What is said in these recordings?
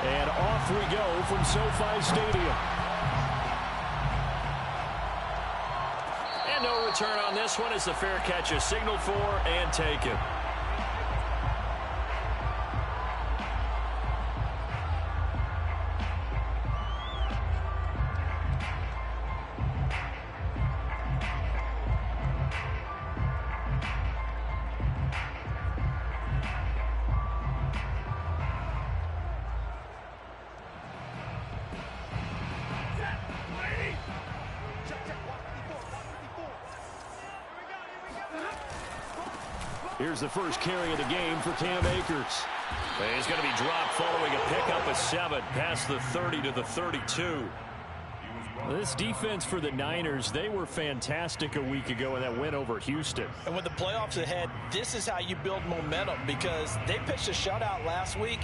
And off we go from SoFi Stadium. And no return on this one as the fair catch is signaled for and taken. Here's the first carry of the game for Cam Akers. He's going to be dropped following a pickup of 7 past the 30 to the 32. This defense for the Niners, they were fantastic a week ago in that win over Houston. And with the playoffs ahead, this is how you build momentum because they pitched a shutout last week,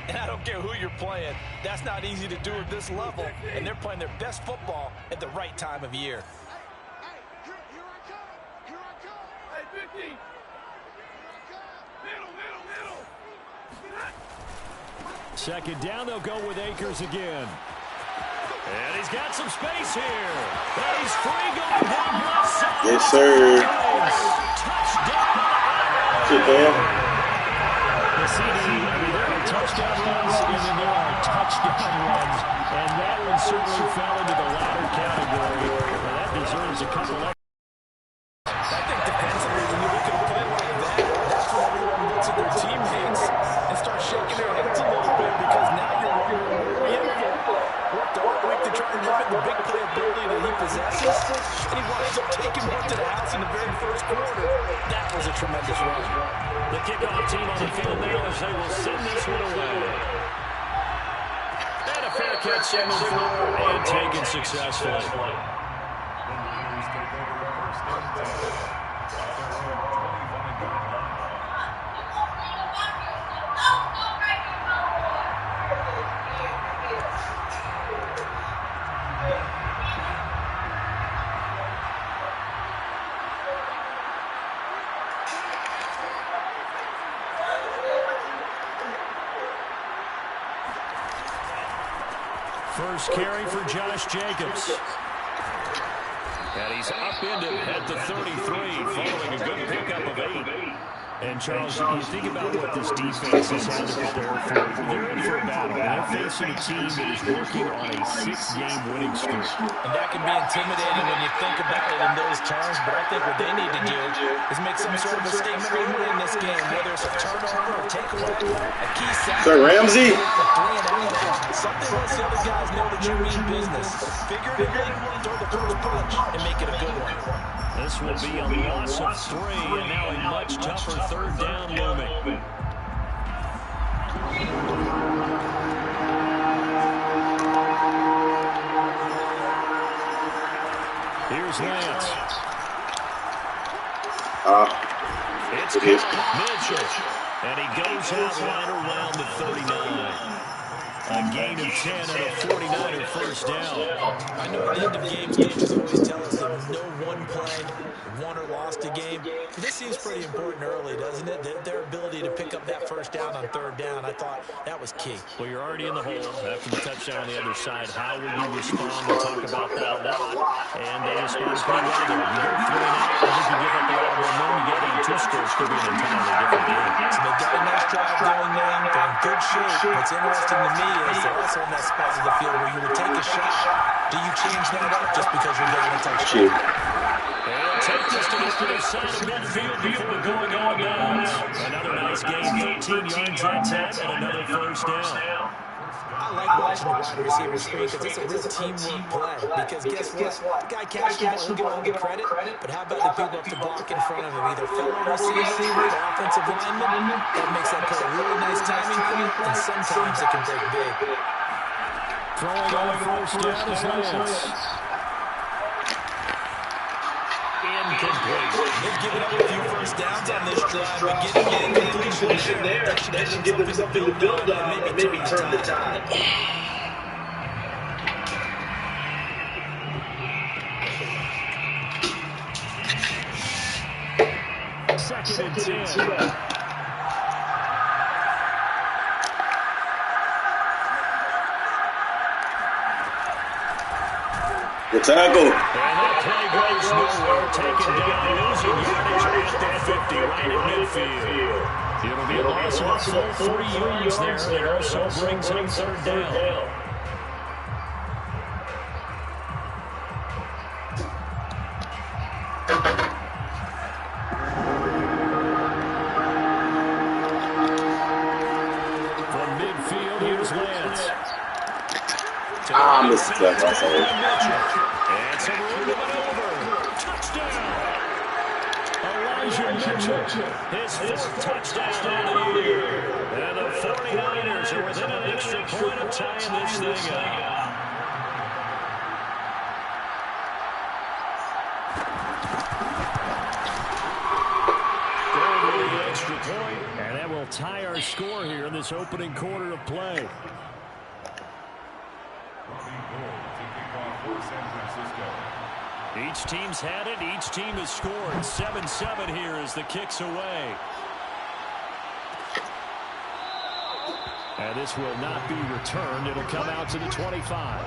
and I don't care who you're playing. That's not easy to do at this level, and they're playing their best football at the right time of year. Second down, they'll go with Akers again. And he's got some space here. And he's free going down left side. Yes, sir. Touchdown. Sit down. The CD, there are touchdown runs, and then there are touchdown runs. And that one certainly fell into the latter category. Well, that deserves a couple of. I think defensively, when you look at a play like that, that's when everyone looks at their teammates and starts shaking their heads a little bit because now you're wondering where he is. Worked all week to try and limit the big play ability that he possesses, and he winds up taking one to the house in the very first quarter. That was a tremendous run. The kickoff team on the field now as they will send this one away. And a fair catch signaled for and taken successfully. First carry for Josh Jacobs. And he's upended at the 33 following a good pickup of 8. And, Charles, you think about what this defense has had to prepare for. They're in for a battle. They're facing a team that is working on a 6-game winning streak. And that can be intimidating when you think about it in those terms, but I think what they need to do is make some sort of a statement early in this game, whether it's a turnover or takeaway, a key sack. Sir Ramsey. Something lets the other guys know that you mean business. Figuratively, throw the first punch and make it a good one. This will be a loss of 3, and now a much tougher third down looming. Here's Lance. It's Mitchell, and he goes out right around the 39. A gain of 10 and a 49er first down. I know at the end of games, coaches always tell us that no one play won or lost a game. This seems pretty important early, doesn't it? Their ability to pick up that first down on third down, I thought that was key. Well, you're already in the hole after the touchdown on the other side. How will you respond? We'll talk about that a lot. And they respond pretty well there. You go 3 and out. I think you give up a lot of momentum. You get into 2 scores, could be an entirely different game. So they've got a nice drive going now. They're in good shape. What's interesting to me is they're also in that spot of the field where you would take a shot. Do you change that up just because you're getting a touchdown? They'll take this to the other side of midfield before going on bounds. Another nice game, 13 yards that time, and another first down. I like watching the wide receiver screen because it's a real teamwork play. Because guess what? The guy catching the ball, he'll get all the credit. But how about the people up the block in front of him? Either fellow receivers or offensive linemen. That makes that play a really nice timing point, and sometimes it can break big. Throwing on first down is Lance. Incomplete. They've given up a few first downs on this drive, but getting an incompletion there, that should give them something to build on and maybe turn the tide. Second and 10. Good tackle. And that play goes nowhere, taken down, losing yardage at the 50, right at midfield. It'll be a loss of a full 3 yards there. It also brings up third down. From midfield, here's Lance. I missed the tackle. And some room to maneuver. Touchdown. Elijah Mitchell, his fourth touchdown of the year. And the 49ers are within an extra point of tying this thing up. Over the extra point, and that will tie our score here in this opening quarter of play. Each team's had it. Each team has scored. 7-7 here as the kick's away. And this will not be returned. It'll come out to the 25.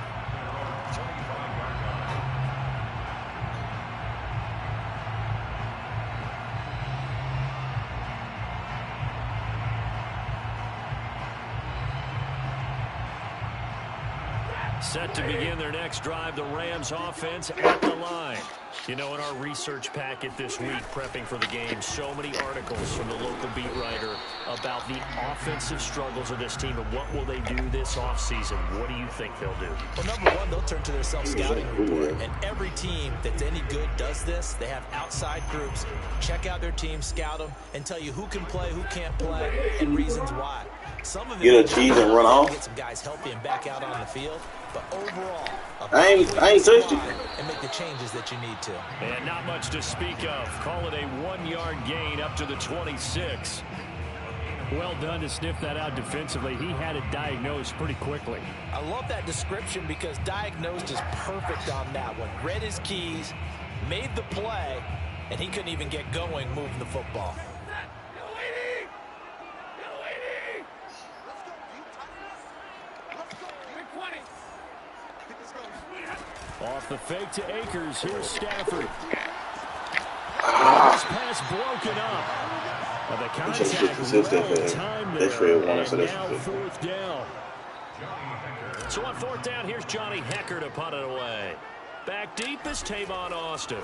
Set to begin their next drive, the Rams offense at the line. You know, in our research packet this week, prepping for the game, so many articles from the local beat writer about the offensive struggles of this team and what will they do this offseason. What do you think they'll do? Well, number one, they'll turn to their self-scouting report. And every team that's any good does this. They have outside groups. Check out their team, scout them, and tell you who can play, who can't play, and reasons why. Some of Get a cheese and run off. Get some guys healthy and back out on the field. But overall, I ain't touched it. And make the changes that you need to. And not much to speak of. Call it a 1-yard gain up to the 26. Well done to sniff that out defensively. He had it diagnosed pretty quickly. I love that description because diagnosed is perfect on that one. Read his keys, made the play, and he couldn't even get going moving the football. Off the fake to Akers. Here's Stafford. This pass broken up. The contact time there. Now fourth down. So on fourth down, here's Johnny Hecker to punt it away. Back deep is Tavon Austin.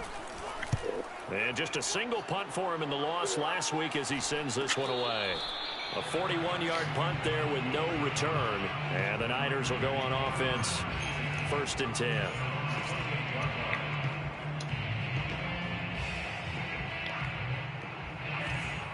And just a single punt for him in the loss last week as he sends this one away. A 41-yard punt there with no return. And the Niners will go on offense. 1st and 10.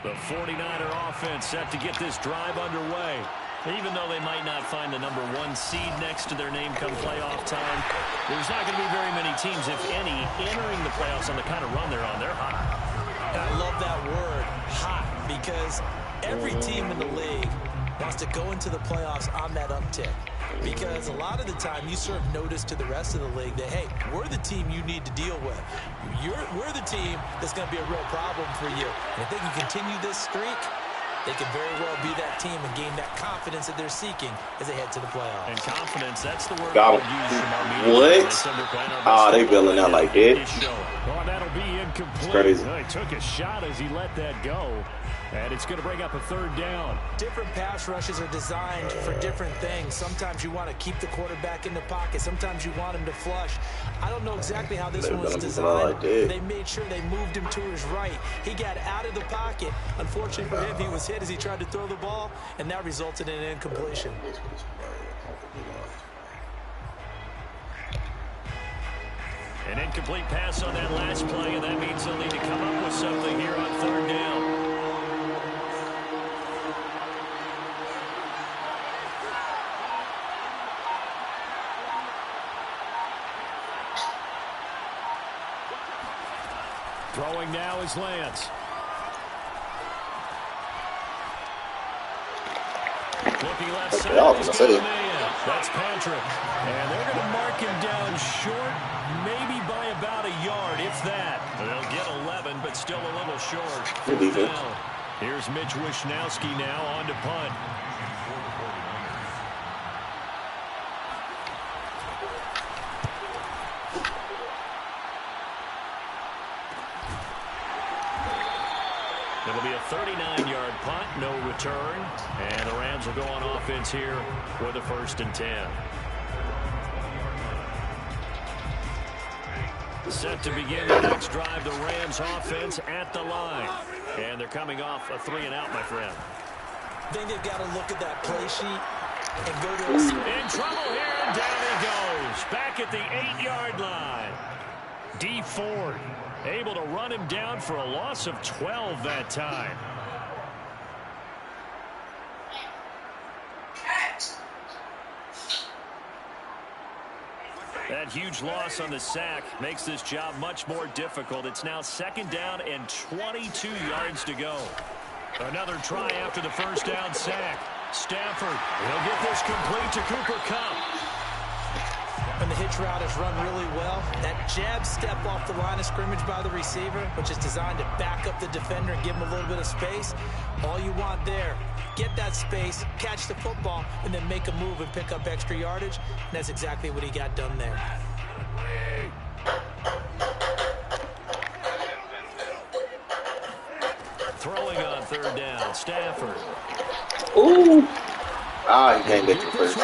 The 49er offense set to get this drive underway. Even though they might not find the number 1 seed next to their name come playoff time, there's not going to be very many teams, if any, entering the playoffs on the kind of run they're on. They're hot. And I love that word, hot, because every team in the league wants to go into the playoffs on that uptick. Because a lot of the time you serve notice to the rest of the league that, hey, we're the team you need to deal with. We're the team that's going to be a real problem for you. And if they can continue this streak, they can very well be that team and gain that confidence that they're seeking as they head to the playoffs. And confidence, that's the word Got we'll use from our media. What? They bailing out like that. Well, that'll be incomplete. It's crazy. Well, he took a shot as he let that go. And it's going to bring up a third down. Different pass rushes are designed for different things. Sometimes you want to keep the quarterback in the pocket. Sometimes you want him to flush. I don't know exactly how this one was designed. They made sure they moved him to his right. He got out of the pocket. Unfortunately for him, he was hit as he tried to throw the ball, and that resulted in an incompletion. An incomplete pass on that last play, and that means they'll need to come up with something here on third down. Throwing now is Lance. Looking left side. That's Patrick. And they're going to mark him down short, maybe by about a yard, if that. They'll get 11, but still a little short. Here's Mitch Wishnowski now on to punt. It'll be a 39-yard punt, no return. And the Rams will go on offense here with a 1st and 10. Set to begin the next drive, the Rams offense at the line. And they're coming off a 3-and-out, my friend. I think they've got to look at that play sheet and go to a... In trouble here, and down he goes. Back at the 8-yard line. D. Ford able to run him down for a loss of 12 that time. That huge loss on the sack makes this job much more difficult. It's now 2nd down and 22 yards to go. Another try after the 1st down sack. Stafford, he'll get this complete to Cooper Kupp. And the hitch route is run really well. That jab step off the line of scrimmage by the receiver, which is designed to back up the defender and give him a little bit of space. All you want there, get that space, catch the football, and then make a move and pick up extra yardage. And that's exactly what he got done there. Throwing on 3rd down, Stafford. Ooh. Ah, he can't get to first.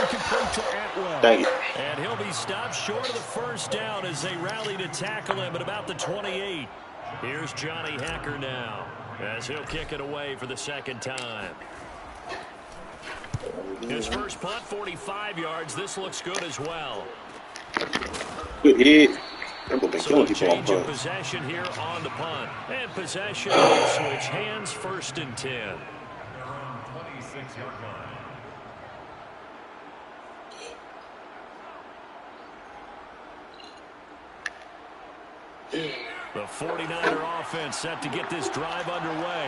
Dang it. And he'll be stopped short of the 1st down as they rally to tackle him at about the 28. Here's Johnny Hacker now as he'll kick it away for the 2nd time. His first punt, 45 yards. This looks good as well. Good hit. So a change of possession here on the punt. And possession will switch hands, 1st and 10. 26-yard line. The 49er offense set to get this drive underway.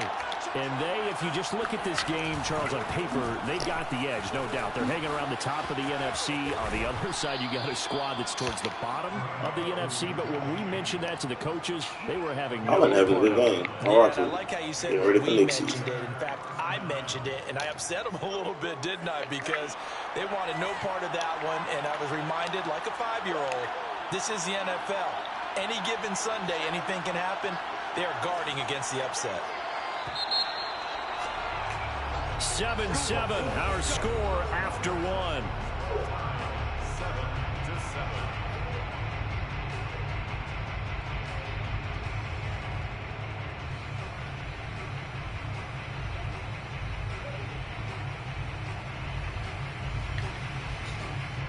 And if you just look at this game, Charles, on paper, they got the edge, no doubt. They're hanging around the top of the NFC. On the other side, you got a squad that's towards the bottom of the NFC. But when we mentioned that to the coaches, they were having no have a good game. I like how you said we mentioned it. In fact, I mentioned it, and I upset them a little bit, didn't I? Because they wanted no part of that one, and I was reminded, like a 5-year-old, this is the NFL. Any given Sunday, anything can happen. They are guarding against the upset. 7-7, our score after 1.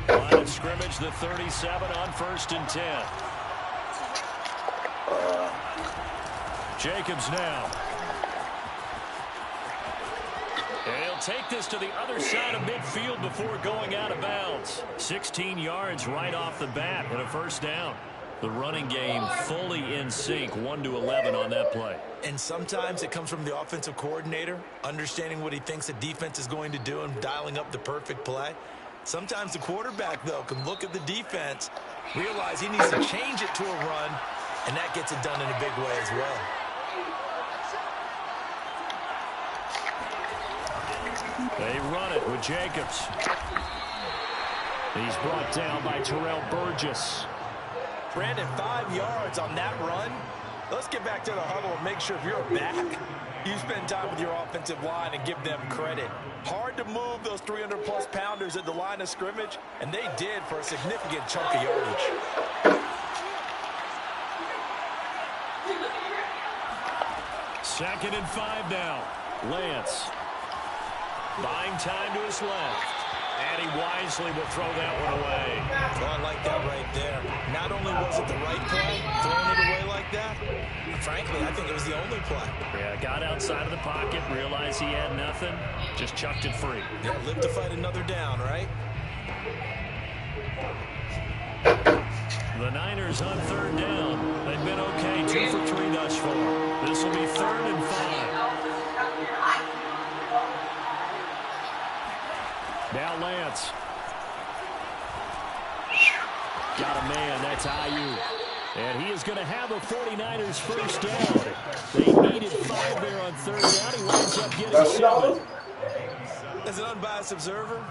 7-7. Line of scrimmage, the 37 on 1st and 10. Jacobs now. And he'll take this to the other side of midfield before going out of bounds. 16 yards right off the bat and a 1st down. The running game fully in sync, 1-11 on that play. And sometimes it comes from the offensive coordinator, understanding what he thinks the defense is going to do and dialing up the perfect play. Sometimes the quarterback, though, can look at the defense, realize he needs to change it to a run, and that gets it done in a big way as well. They run it with Jacobs. He's brought down by Terrell Burgess. Brandon, 5 yards on that run. Let's get back to the huddle and make sure if you're back, you spend time with your offensive line and give them credit. Hard to move those 300-plus pounders at the line of scrimmage, and they did for a significant chunk of yardage. 2nd and 5 now. Lance. Buying time to his left. And he wisely will throw that one away. Oh, I like that right there. Not only was it the right play, throwing it away like that, frankly, I think it was the only play. Yeah, got outside of the pocket, realized he had nothing, just chucked it free. Yeah, live to fight another down, right? The Niners on 3rd down. They've been okay, 2 for 3 thus far. This will be 3rd and 5. Now Lance. Got a man, that's Ayuk. And he is going to have a 49ers 1st down. They needed 5 there on 3rd down. He winds up getting 7. As an unbiased observer,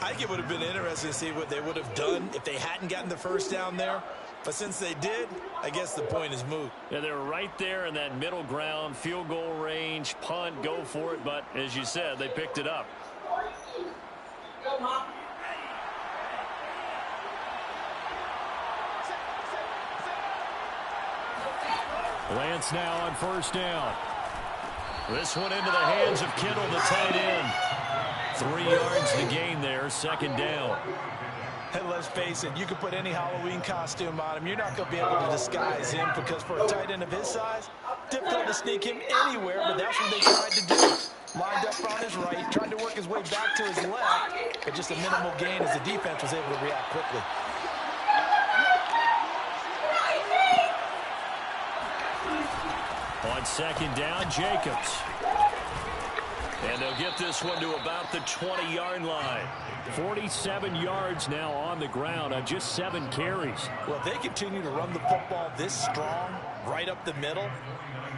I think it would have been interesting to see what they would have done if they hadn't gotten the 1st down there. But since they did, I guess the point is moot. Yeah, they're right there in that middle ground, field goal range, punt, go for it. But as you said, they picked it up. Lance now on first down. This one into the hands of Kittle, the tight end. 3 yards to gain there, second down. And let's face it, you can put any Halloween costume on him. You're not going to be able to disguise him because for a tight end of his size, difficult to sneak him anywhere, but that's what they tried to do. Lined up on his right, tried to work his way back to his left, but just a minimal gain as the defense was able to react quickly. On second down, Jacobs. And they'll get this one to about the 20-yard line. 47 yards now on the ground on just 7 carries. Well, if they continue to run the football this strong, right up the middle,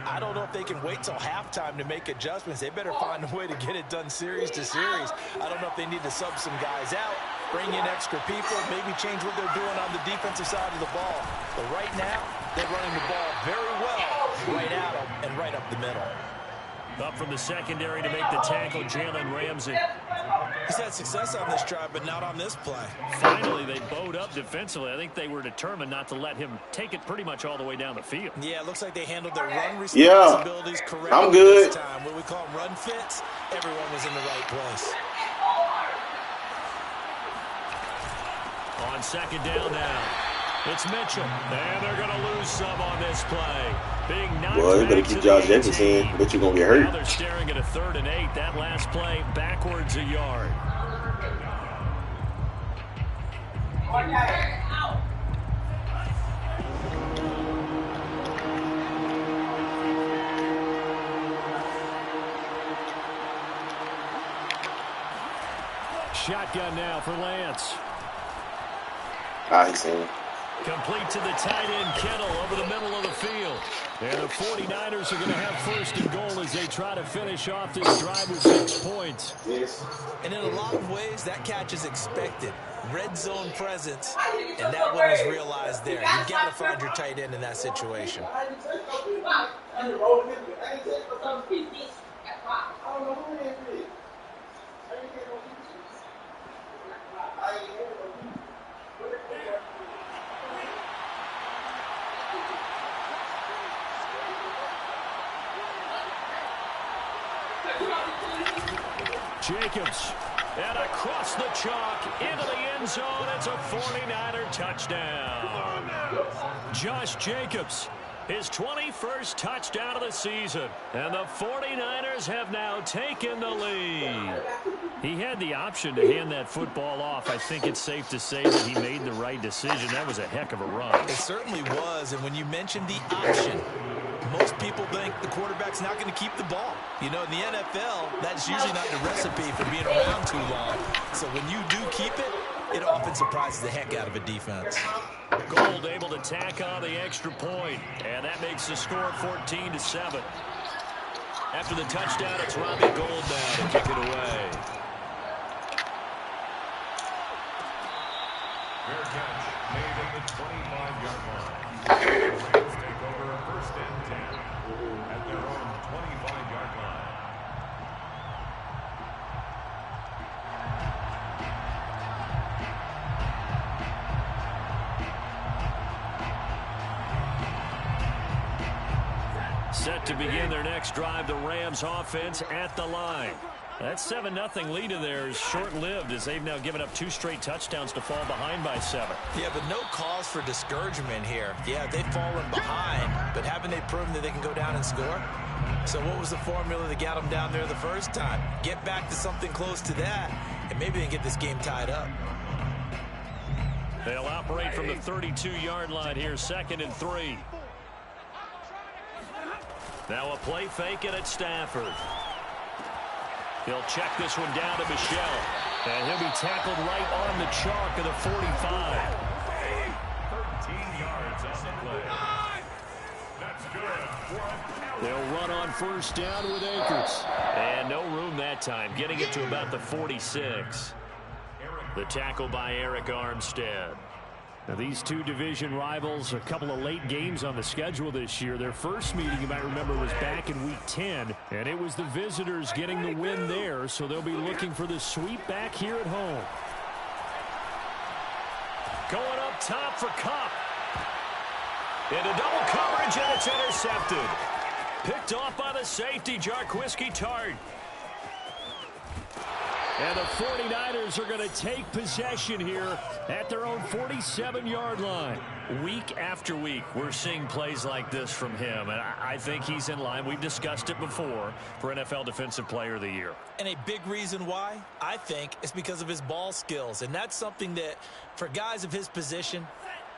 I don't know if they can wait till halftime to make adjustments. They better find a way to get it done series to series. I don't know if they need to sub some guys out, bring in extra people, maybe change what they're doing on the defensive side of the ball. But right now, they're running the ball very well right at them and right up the middle. Up from the secondary to make the tackle, Jalen Ramsey. He's had success on this drive, but not on this play. Finally, they bowed up defensively. I think they were determined not to let him take it pretty much all the way down the field. Yeah, it looks like they handled their run responsibilities correctly I'm good. this time. What we call them run fits, everyone was in the right place. On second down now, it's Mitchell. And they're going to lose some on this play. Being knocked Well, you better back keep to Josh the Jacobs 18. in, but you're going to get hurt. Now they're staring at a 3rd and 8. That last play backwards a yard. Shotgun now for Lance. He's seen. Complete to the tight end, Kittle, over the middle of the field. And the 49ers are going to have 1st and goal as they try to finish off this drive with 6 points. Yes. And in a lot of ways, that catch is expected. Red zone presence, and that one was realized there. You've got to find your tight end in that situation. Jacobs, and across the chalk, into the end zone. It's a 49er touchdown. Josh Jacobs, his 21st touchdown of the season. And the 49ers have now taken the lead. He had the option to hand that football off. I think it's safe to say that he made the right decision. That was a heck of a run. It certainly was, and when you mentioned the option, most people think the quarterback's not going to keep the ball. You know, in the NFL, that's usually not the recipe for being around too long. So when you do keep it, it often surprises the heck out of a defense. Gold able to tack on the extra point, and that makes the score 14-7. After the touchdown, it's Robbie Gould now to kick it away. Fair catch made at the 25-yard line. The Rams take over 1st and 10 at their own 25-yard line. Set to begin their next drive, the Rams offense at the line. That 7-0 lead of theirs short-lived as they've now given up 2 straight touchdowns to fall behind by 7. Yeah, but no cause for discouragement here. Yeah, they've fallen behind, but haven't they proven that they can go down and score? So what was the formula that got them down there the first time? Get back to something close to that, and maybe they can get this game tied up. They'll operate from the 32-yard line here, 2nd and 3. Now a play fake and it's Stafford. He'll check this one down to Michelle. And he'll be tackled right on the chalk of the 45. 13 yards on the play. That's good. They'll run on 1st down with Akers. And no room that time, getting it to about the 46. The tackle by Eric Armstead. Now, these two division rivals, a couple of late games on the schedule this year. Their first meeting, you might remember, was back in Week 10, and it was the visitors getting the win there, so they'll be looking for the sweep back here at home. Going up top for Cup. Into double coverage, and it's intercepted. Picked off by the safety, Jarquiski Tart. And the 49ers are going to take possession here at their own 47-yard line. Week after week, we're seeing plays like this from him, and I think he's in line. We've discussed it before for NFL Defensive Player of the Year. And a big reason why, I think, is because of his ball skills. And that's something that, for guys of his position,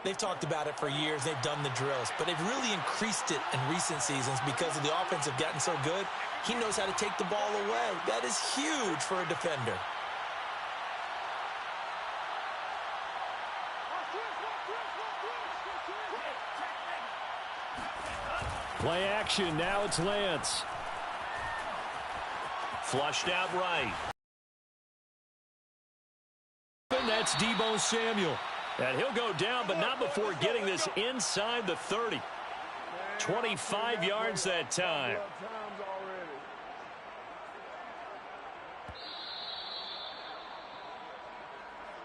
they've talked about it for years. They've done the drills. But they've really increased it in recent seasons because of the offense have gotten so good. He knows how to take the ball away. That is huge for a defender. Play action. Now it's Lance. Flushed out right. And that's Deebo Samuel. And he'll go down, but not before getting this inside the 30. 25 yards that time.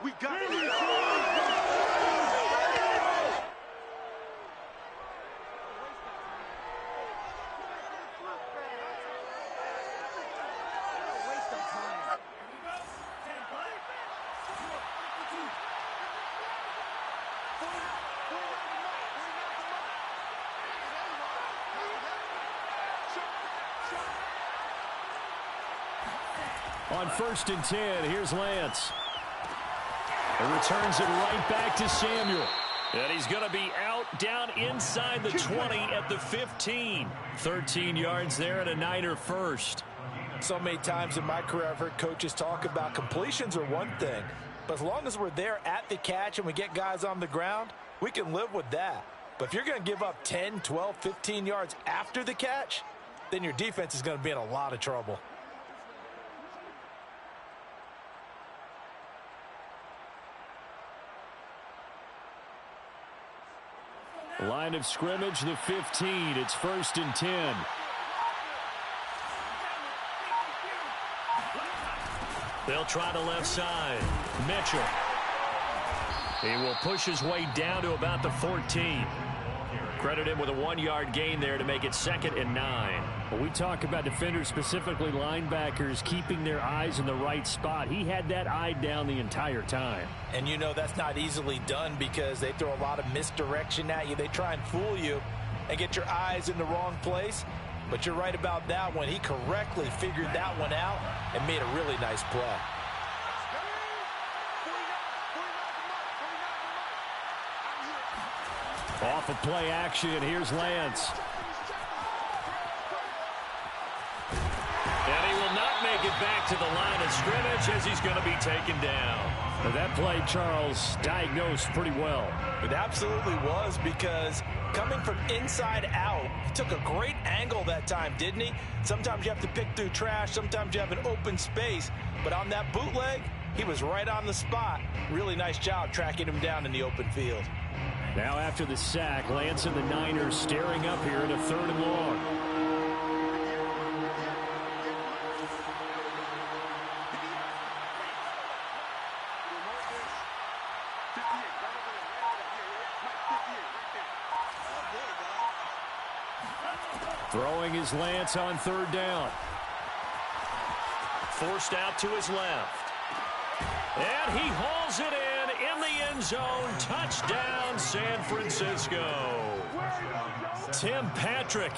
We got it. On 1st and 10, here's Lance. And returns it right back to Samuel. And he's going to be out down inside the 20 at the 15. 13 yards there and a Niner first. So many times in my career, I've heard coaches talk about completions are one thing. But as long as we're there at the catch and we get guys on the ground, we can live with that. But if you're going to give up 10, 12, 15 yards after the catch, then your defense is going to be in a lot of trouble. Line of scrimmage, the 15. It's 1st and 10. They'll try the left side. Mitchell. He will push his way down to about the 14. Credit him with a 1-yard gain there to make it 2nd and 9. When we talk about defenders, specifically linebackers, keeping their eyes in the right spot, he had that eye down the entire time. And you know that's not easily done because they throw a lot of misdirection at you. They try and fool you and get your eyes in the wrong place. But you're right about that one. He correctly figured that one out and made a really nice play. Off of play action, here's Lance. And he will not make it back to the line of scrimmage as he's going to be taken down. But that play, Charles, diagnosed pretty well. It absolutely was because coming from inside out, he took a great angle that time, didn't he? Sometimes you have to pick through trash. Sometimes you have an open space. But on that bootleg, he was right on the spot. Really nice job tracking him down in the open field. Now after the sack, Lance and the Niners staring up here at a 3rd and long. Throwing his Lance on 3rd down. Forced out to his left. And he hauls it in the end zone. Touchdown, San Francisco. Tim Patrick,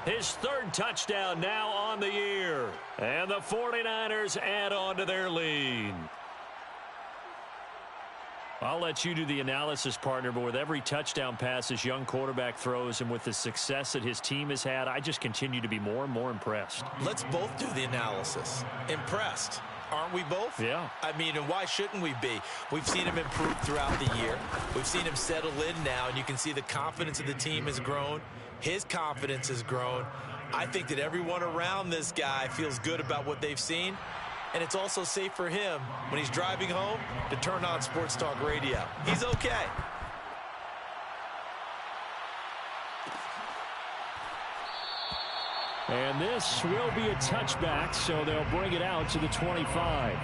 his 3rd touchdown now on the year. And the 49ers add on to their lead. I'll let you do the analysis, partner, but with every touchdown pass this young quarterback throws and with the success that his team has had, I just continue to be more and more impressed. Let's both do the analysis. Impressed. Aren't we both? Yeah. I mean, and why shouldn't we be? We've seen him improve throughout the year. We've seen him settle in now, and you can see the confidence of the team has grown. His confidence has grown. I think that everyone around this guy feels good about what they've seen, and it's also safe for him when he's driving home to turn on Sports Talk Radio. He's okay. And this will be a touchback, so they'll bring it out to the 25.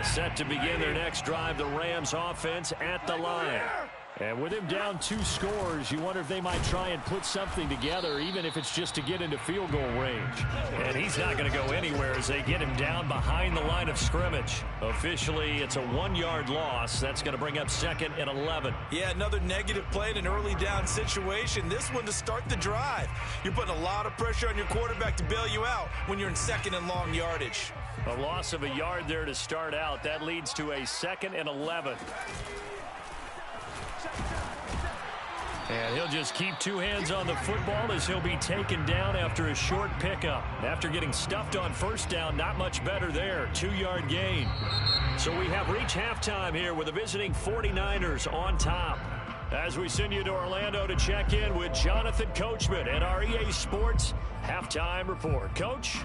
Set to begin their next drive, the Rams offense at the line. And with him down 2 scores, you wonder if they might try and put something together, even if it's just to get into field goal range. And he's not going to go anywhere as they get him down behind the line of scrimmage. Officially, it's a 1-yard loss. That's going to bring up 2nd and 11. Yeah, another negative play in an early down situation. This one to start the drive. You're putting a lot of pressure on your quarterback to bail you out when you're in 2nd and long yardage. A loss of a yard there to start out. That leads to a 2nd and 11. And he'll just keep 2 hands on the football as he'll be taken down after a short pickup. After getting stuffed on 1st down, not much better there. 2-yard gain. So we have reached halftime here with the visiting 49ers on top. As we send you to Orlando to check in with Jonathan Coachman at our EA Sports Halftime Report. Coach?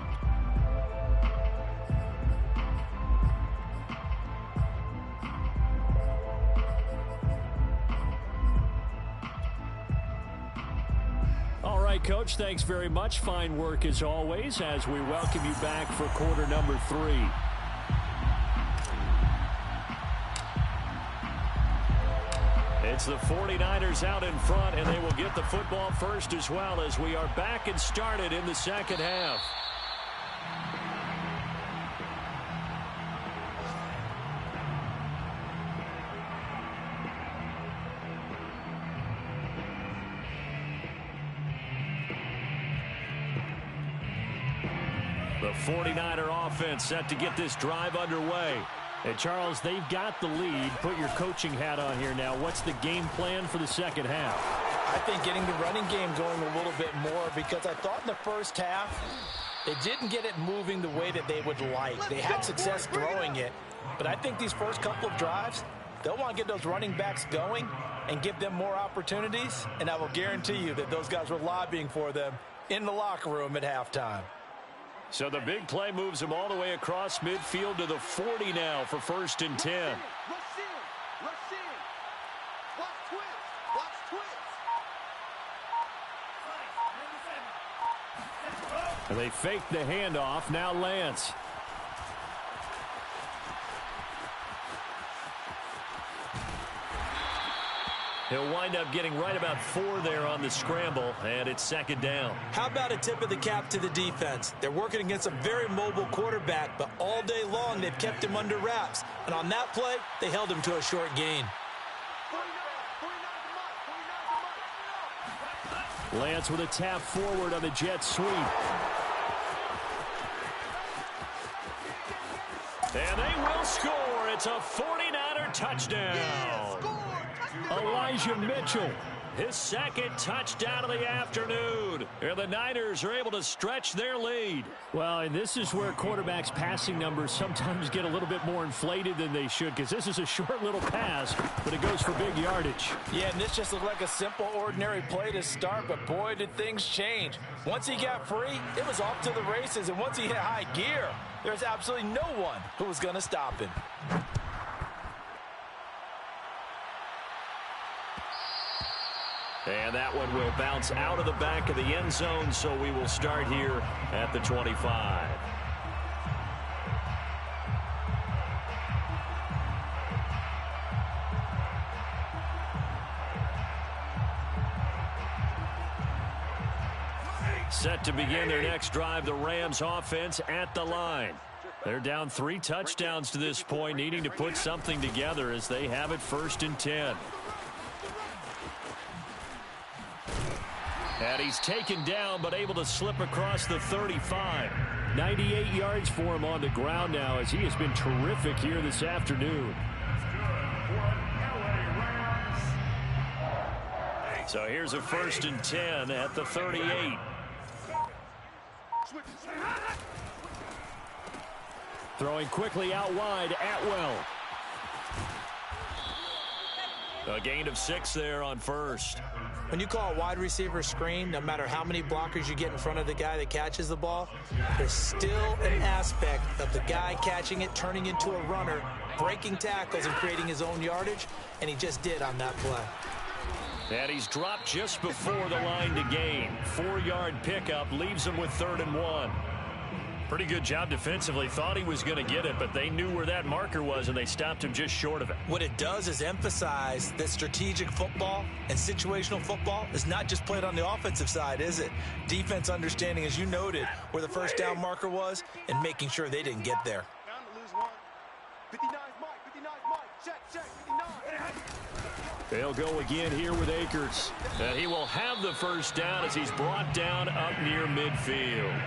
All right, Coach, thanks very much. Fine work as always as we welcome you back for quarter number 3. It's the 49ers out in front, and they will get the football first as well as we are back and started in the 2nd half. The 49er offense set to get this drive underway. And, Charles, they've got the lead. Put your coaching hat on here now. What's the game plan for the 2nd half? I think getting the running game going a little bit more because I thought in the 1st half they didn't get it moving the way that they would like. They had success throwing it, but I think these first couple of drives, they'll want to get those running backs going and give them more opportunities, and I will guarantee you that those guys were lobbying for them in the locker room at halftime. So the big play moves them all the way across midfield to the 40 now for 1st and 10. Rush in. Watch twist. And they fake the handoff. Now Lance. He'll wind up getting right about 4 there on the scramble, and it's 2nd down. How about a tip of the cap to the defense? They're working against a very mobile quarterback, but all day long they've kept him under wraps. And on that play, they held him to a short gain. Lance with a tap forward on the jet sweep. And they will score. It's a 49er touchdown. Elijah Mitchell, his 2nd touchdown of the afternoon. And the Niners are able to stretch their lead. Well, and this is where quarterbacks' passing numbers sometimes get a little bit more inflated than they should, because this is a short little pass, but it goes for big yardage. Yeah, and this just looked like a simple, ordinary play to start, but boy, did things change. Once he got free, it was off to the races, and once he hit high gear, there's absolutely no one who was going to stop him. And that one will bounce out of the back of the end zone, so we will start here at the 25. Set to begin their next drive, the Rams offense at the line. They're down 3 touchdowns to this point, needing to put something together as they have it 1st and 10. And he's taken down, but able to slip across the 35. 98 yards for him on the ground now, as he has been terrific here this afternoon. So here's a 1st and 10 at the 38. Throwing quickly out wide, Atwell. A gain of 6 there on first. When you call a wide receiver screen, no matter how many blockers you get in front of the guy that catches the ball, there's still an aspect of the guy catching it, turning into a runner, breaking tackles and creating his own yardage, and he just did on that play. And he's dropped just before the line to gain. 4-yard pickup leaves him with 3rd and 1. Pretty good job defensively. Thought he was going to get it, but they knew where that marker was, and they stopped him just short of it. What it does is emphasize that strategic football and situational football is not just played on the offensive side, is it? Defense understanding, as you noted, where the first down marker was and making sure they didn't get there. Bound to lose one. 59's Mike. 59's Mike. Check. 59. They'll go again here with Akers. And he will have the first down as he's brought down up near midfield.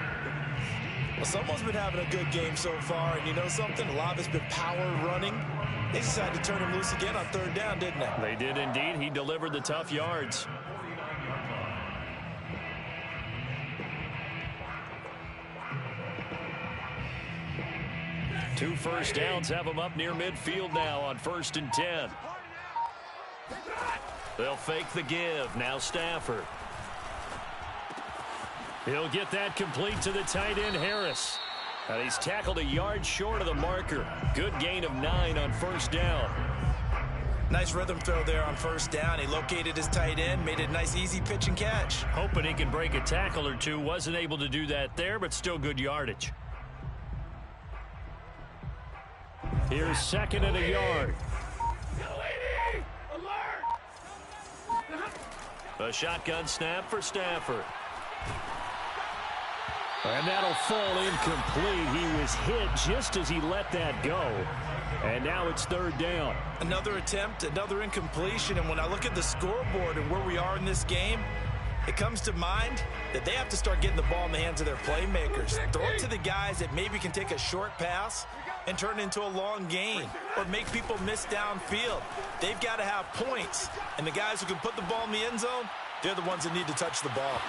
Well, someone's been having a good game so far, and you know something? A lot of it's been power running. They decided to turn him loose again on 3rd down, didn't they? They did indeed. He delivered the tough yards. Two first downs have him up near midfield now on 1st and 10. They'll fake the give. Now Stafford. He'll get that complete to the tight end, Harris. And he's tackled a yard short of the marker. Good gain of 9 on 1st down. Nice rhythm throw there on 1st down. He located his tight end, made it a nice, easy pitch and catch. Hoping he can break a tackle or two. Wasn't able to do that there, but still good yardage. Here's 2nd and a yard. A shotgun snap for Stafford. And that'll fall incomplete. He was hit just as he let that go. And now it's 3rd down. Another attempt, another incompletion. And when I look at the scoreboard and where we are in this game, it comes to mind that they have to start getting the ball in the hands of their playmakers. Throw it to the guys that maybe can take a short pass and turn it into a long gain or make people miss downfield. They've got to have points. And the guys who can put the ball in the end zone, they're the ones that need to touch the ball.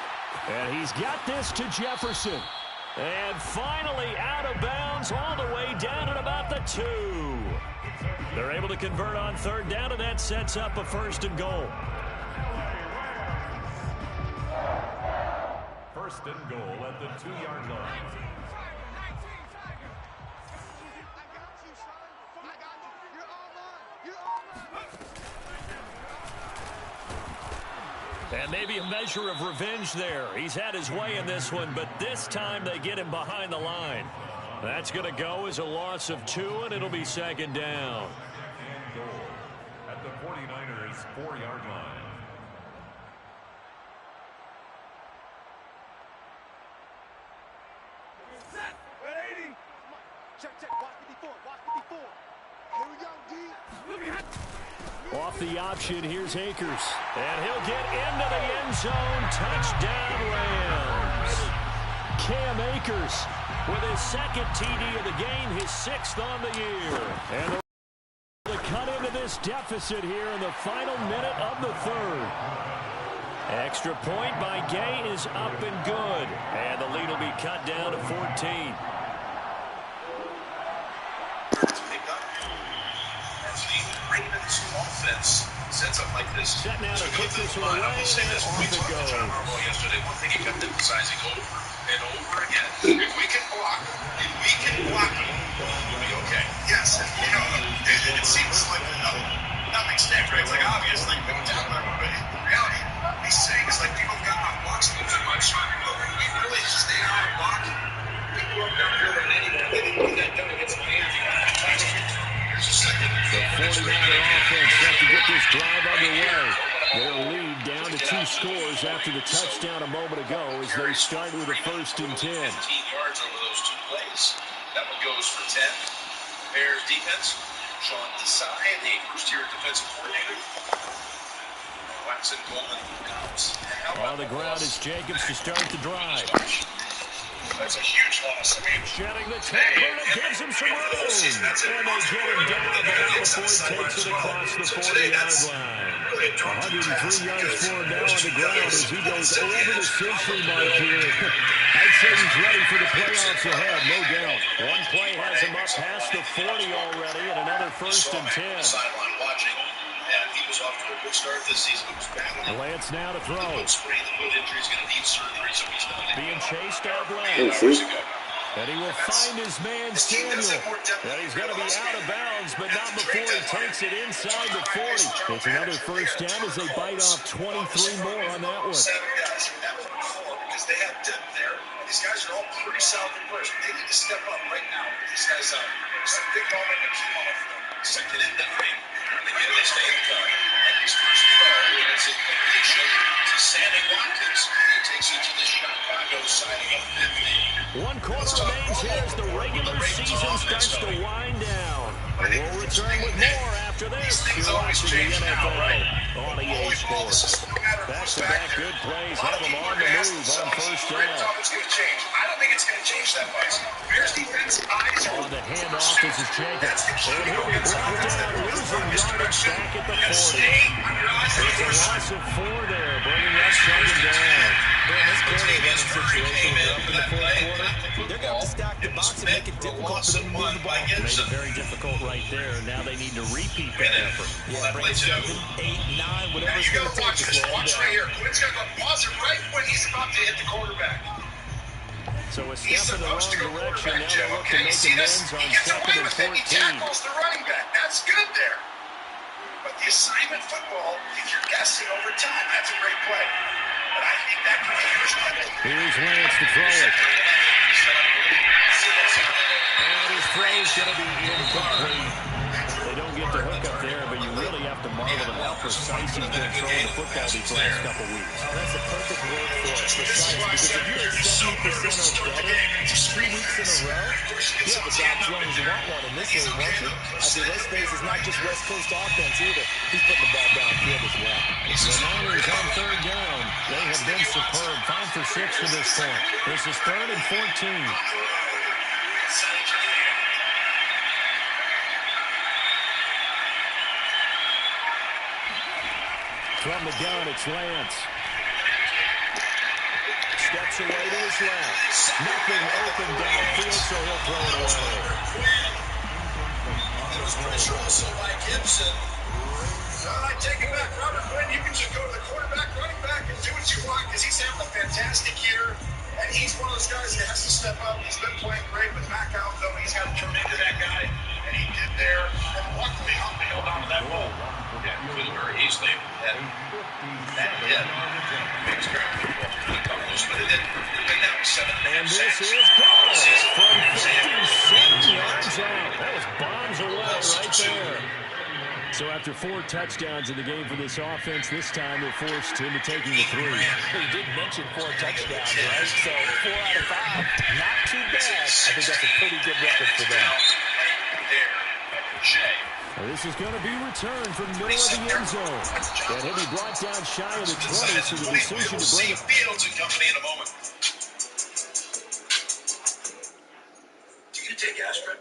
And he's got this to Jefferson. And finally out of bounds all the way down at about the 2. They're able to convert on 3rd down, and that sets up a 1st and goal. 1st and goal at the 2-yard line. And maybe a measure of revenge there. He's had his way in this one, but this time they get him behind the line. That's going to go as a loss of 2, and it'll be 2nd down. And goal at the 49ers 4-yard line. Check. Watch 54. Here we go, D. Off the option, here's Akers. And he'll get into the end zone. Touchdown, Rams. Cam Akers with his 2nd TD of the game, his 6th on the year. And they'll cut into this deficit here in the final minute of the 3rd. Extra point by Gay is up and good. And the lead will be cut down to 14. Offense sets up like this. Set now to kick this one away, I will say this. We talked to John Harbaugh yesterday. One thing he kept emphasizing over and over again. If we can block, we'll be okay. Yes, it seems like nothing stands, right? It's like obvious, like but in reality, he's saying it's like people have gotten on blocks a little too much. We really just stay on block. People up down here than anyone. They didn't do that done against Miami last week. The 49er offense set to get this drive underway. They'll lead down to 2 scores after the touchdown a moment ago as they start with a 1st and 10. 15 yards over those 2 plays. That one goes for 10. Bears defense, Sean Desai, the first-year defensive coordinator. Watson, Coleman, Cobbs. On the ground is Jacobs to start the drive. That's a huge loss. I mean, Shedding the tackle and gives him some room. And they get him down the ball before he takes it across the 40-yard line. 103 yards for him now on the ground as he goes over the century mark here. I'd say he's ready for the playoffs ahead, no doubt. One play has him up past the 40 already, and another 1st and 10. Sideline watching, and he was off to good start this season. He was battling. Lance now to throw. The sprain, the foot injury is going to need surgery, so he's not Being chased out left. See? And he will find his man Samuel. And he's going to be out of bounds, but not before he takes it inside the 40. It's another first down as they bite off 23 more on that one. 7 guys at 4 because they have depth there. These guys are all pretty solid players. They need to step up right now. These guys are big moment to keep on. Second and 9. They stay in the car. And his first throw, and it's a completion to Sammy Watkins. He takes it to the Chicago side of the 50. One quarter remains here as the regular season starts to wind down. We'll return with more after this. You're watching the NFL on EA Sports. Back-to-back good plays have them on the move on first down. I don't think it's going to change that much. Bears defense eyes on the handoff, this is Jacobs. And he'll be brought down, losing yardage back at the 40. It's a loss of 4 there, bringing up 2nd down. Man, this quarter running situation when they're up in the fourth quarter, they're going to have to stack the box and make it difficult for them to move the ball. Made it very difficult right there. Now they need to repeat that effort. Yeah, bring 7, 8, 9, whatever it's going to take to slow watch right here. Quinn's got to pause it right when he's about to hit the quarterback. So a step in the wrong direction. Now they look to make amends on 2nd and 14. He tackles the running back. That's good there. But the assignment football, if you're guessing over time, that's a great play. But I think that can be your Here's Lance to throw it. And his throw is going to be incomplete. They don't get the hook up there, but you really have to marvel at how precise he's been throwing the football these last couple weeks. Oh, that's a perfect word for it, precise. Because if you're at 70% or better 2 weeks in a row, you have a job as long as you want one. And this league, won't you? I mean, let's face it's not just West Coast offense either. He's putting the ball downfield as well. The Niners on 3rd down. They have been superb. 5 for 6 to this point. This is 3rd and 14. From the gun, it's Lance. Steps away to his left. Nothing open downfield, so he'll throw it away. There was pressure also by Gibson. I take it back. Robert Quinn, you can just go to the quarterback, running back, and do what you want because he's having a fantastic year. And he's one of those guys that has to step up. He's been playing great with Mac out, though. He's got to turn into that guy. And he did there. And luckily, Humphrey held on to that ball. Yeah, really very easily. That hit. Makes great football. But it didn't. And this is goal from 57 yards out. That was bombs away right there. So after 4 touchdowns in the game for this offense, this time they're forced into taking the 3. We did mention 4 touchdowns, right? So 4 out of 5, not too bad. I think that's a pretty good record for them. Well, this is going to be returned from the middle of the end zone. And he'll be brought down shy of the 20, so the decision to bring it. Fields and company in a moment. Do you take aspirin?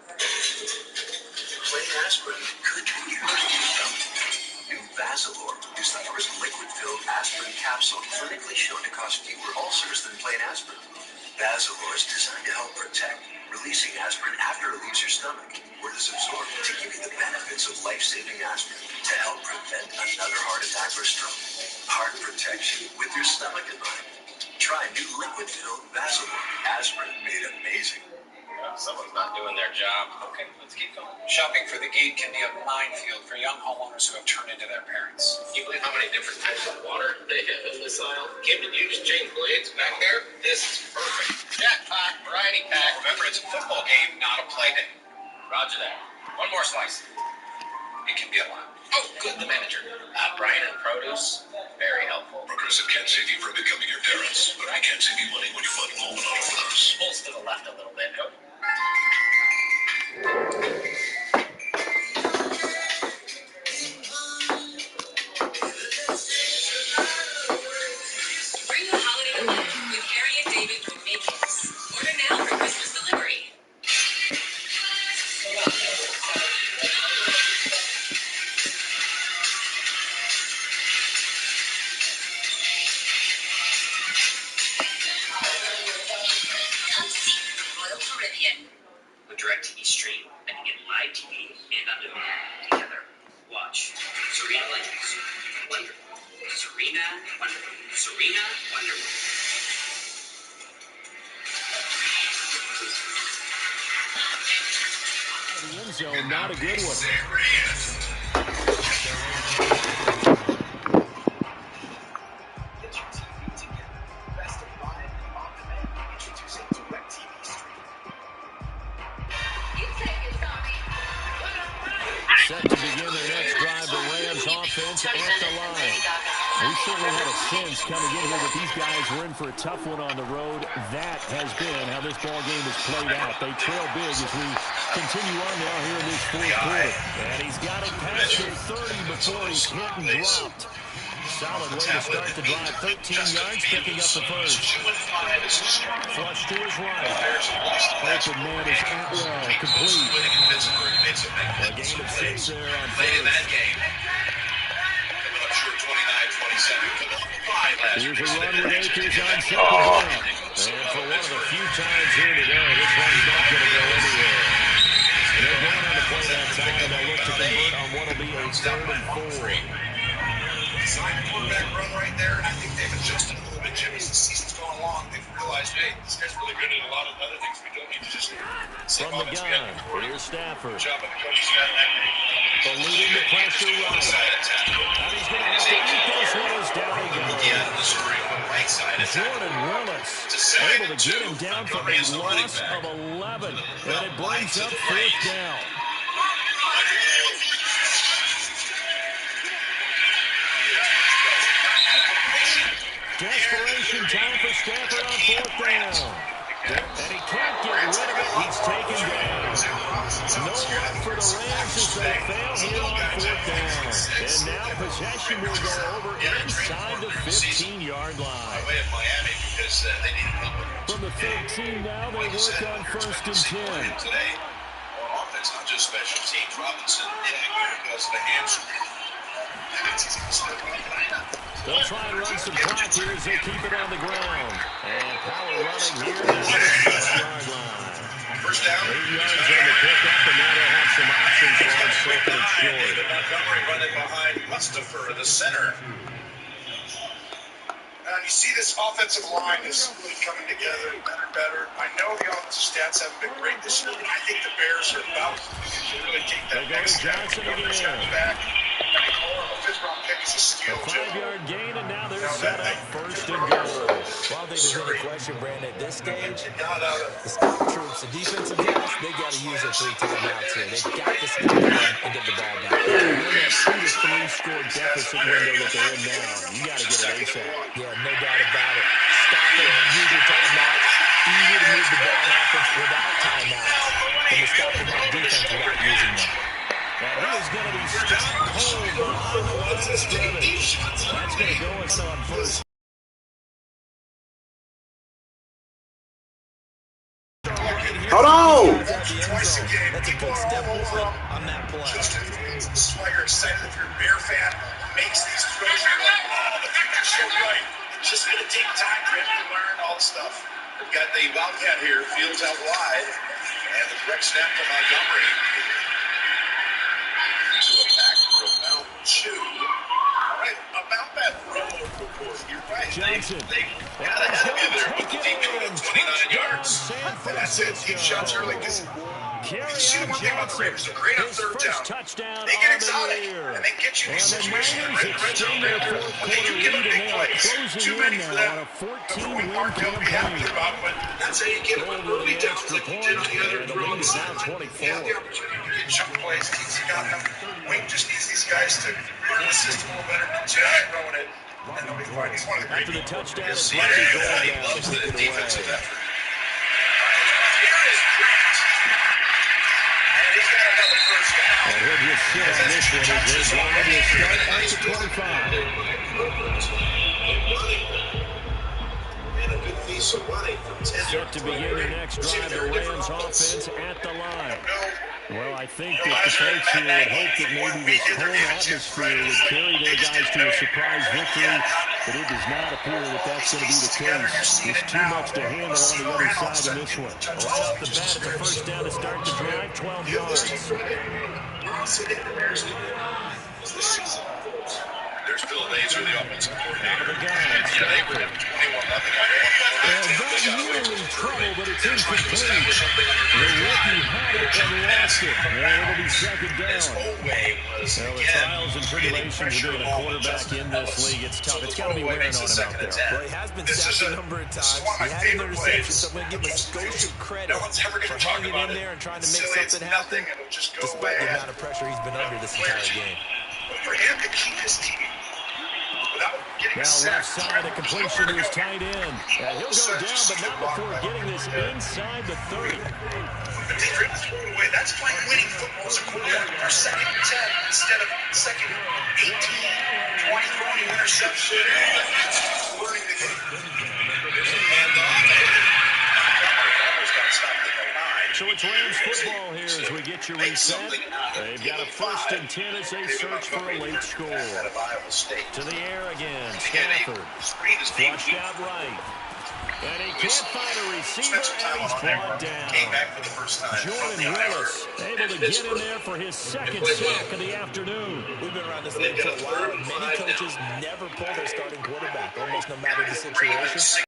Plain aspirin could be used to do something. New Vazalore is the first liquid-filled aspirin capsule clinically shown to cause fewer ulcers than plain aspirin. Vazalore is designed to help protect, releasing aspirin after it leaves your stomach, where it is absorbed to give you the benefits of life-saving aspirin to help prevent another heart attack or stroke. Heart protection with your stomach in mind. Try new liquid-filled Vazalore. Aspirin made amazing. Someone's not doing their job. Okay, let's keep going. Shopping for the gate can be a minefield for young homeowners who have turned into their parents. Can you believe how many different types of water they have in this aisle? Came to use Jane Blades back there. This is perfect. Jackpot, variety pack. Remember, it's a football game, not a play day. Roger that. One more slice. It can be a lot. Oh, good, the manager. Brian and Produce, very helpful. Progressive can't save you from becoming your parents, but we can save you money when you find home and auto flowers. Pulls to the left a little bit. Nope. Bring the holiday home with Harry and David from Macy's. Order now for Christmas delivery. Come see the Royal Caribbean. With DirecTV Stream, I can get live TV and on demand together. Watch Serena Legends, 1 Serena Wonderful. Serena Wonderful. The end zone, not a good one. Set to begin their next drive, the Rams offense at the line. We certainly had a sense coming in here that these guys were in for a tough one on the road. That has been how this ball game has played out. They trail big as we continue on now here in this fourth quarter. And he's got it past the 30 before he's hit and dropped. Solid way to start the drive. 13 yards, picking up the first. Flush to his right. Open man is Atwell, complete. A gain of 6 there on first. Here's a run with Akers on second down. And for one of the few times here today, this one's not going to go anywhere. They're going on to play that time, and they'll look to convert on what will be a 3rd and 4. Design quarterback run right there, and I think they've adjusted a little bit, Jimmy, as the season's going along. They've realized, hey, this guy's really good at a lot of other things. We don't need to just from the gun. Here's Stafford. Good job of the coach's got that. Eluding the pressure right. And he's going to have to eat those winners down he goes. Yeah, the story on the right side. Jordan Willis able to get him down from a loss of 11. And it brings up 4th down. Desperation time for Stafford on 4th down. And he can't get rid of it. He's taken down. No luck for the Rams as they fail here on 4th down. And now possession will go over inside the 15-yard line. From the 13 now, they work on 1st and 10. Today, on offense, not just special teams. Robinson inactive because of the hamstring. They'll try and run some clock here as they keep it on the ground. And power running here down to the 6-yard line. First down. 8 yards on the pickup, and now they'll have some options on 2nd and short. Montgomery running behind Mustafa, the center. And you see this offensive line is really coming together better. I know the offensive stats haven't been great this year, but I think the Bears are about to really take that next step. Back. A 5th-round pick is a skill. A 5-yard gain, and now they're set up 1st and goal. Well, I think there's any question, Brandon, at this stage, the scout troops, the defensive guys, they got to use their 3 timeouts here. They've got to stop them and get the ball back. They're in that 2-to-3 score deficit window that they're in now. You got to get it ASAP. Yeah, no doubt about it. Stop it, use your timeouts. Easier to move the ball on offense without timeouts than to stop them on defense without using them. And he is going to be stopped cold behind the line of scrimmage. That's going to go in on 1st. Hold on! Twice a game. That's a good step over on that play. This is why you're excited if you're a Bear fan. Makes these throws. You're like, oh, the future's so bright. It's just going to take time for him to learn all the stuff. We've got the Wildcat here. Fields out wide. And the direct snap to Montgomery. To a back for about 2. All right, about that roll report. You're right. Johnson. They got ahead of you there with the deep throw of 29 yards. And that's it. Deep shots early because you see the one thing about the Raiders. They're great on 3rd down. They get exotic, and they get you in these situations. When they do get a big plays, too many for them. Avoid Mark, they'll be happy about it, but that's how you get them in early downs like you did on the other throw on the sideline. You have the opportunity to get chunk plays. He's got them. Wink just needs these guys to learn the system a little better. Just throwing it, and they'll be fine. He's one of the great After the touchdown, he it's loves the defensive effort. and he'll just sit on this one as they drive will start at the 25. Set to begin their next drive, the Rams offense at the line. Well, I think that the folks here would hope that maybe this home atmosphere would carry their guys to a surprise victory, but it does not appear that that's going to be the case. There's too much to handle on the other side of this one. Right off the bat, it's a 1st down to start the drive, 12 yards. There's the Phillies are the offensive coordinator. Out of the gun. Yeah, they were 21-0. That nearly trouble, but it's incomplete. The rookie had it and lost it. And it'll be second down. Well, the trials and tribulations of being a quarterback in this league, it's tough. It's got to be wearing on him out there. Well, he has been sacked a number of times. He had an interception, so I'm going to give him a skosh of credit for hanging in there and trying to make something happen, despite the amount of pressure he's been under this entire game. For him to keep his team without getting now left side, a completion to his tight end. He'll go down, but not before getting this inside the 30. If they dribble throw it away, that's playing winning football as a quarterback. For second and 10 instead of second and 18, 20 throwing an interception. Learning the game. And so it's Rams football here as we get you reset. They've got a 1st and 10 as they search for a late score. To the air again. Stafford. Flushed out right. And he can't find a receiver, and he's brought down. Jordan Willis able to get in there for his second sack of the afternoon. We've been around this league for a while, and many coaches never pull their starting quarterback, almost no matter the situation.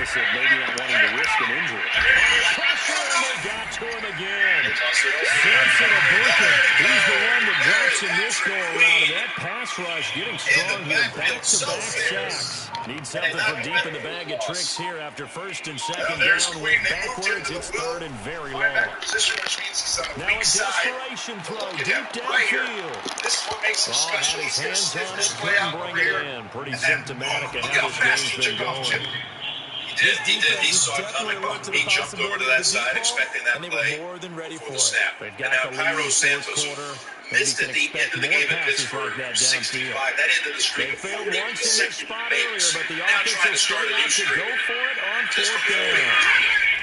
Maybe not wanting to risk an injury. Pressure, and they got to him again. Samson Abuka, he's the one that drops in this go-around. And that pass rush getting strong here. Back-to-back sacks. Need something for deep in the bag of tricks here after 1st and 2nd down. Went backwards. It's 3rd and very long. Now a desperation throw deep downfield. Ball had his hands on it. Couldn't bring it in. Pretty symptomatic of how this game's been going. He did. He saw it coming. He jumped over to that side, expecting that play more than ready for the snap. They've And got now the lead Pyro in the Santos quarter. missed at the end of the game at Pittsburgh, 65. That ended the streak. They failed once in this spot earlier, but the offense will stay out to go for it on 4th down.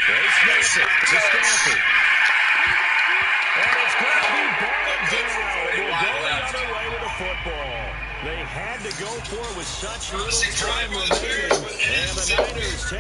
They snap it to Stafford. And it's going to be batted down. We'll go the other way with the football. They had to go for it with such little time remaining. And the Niners take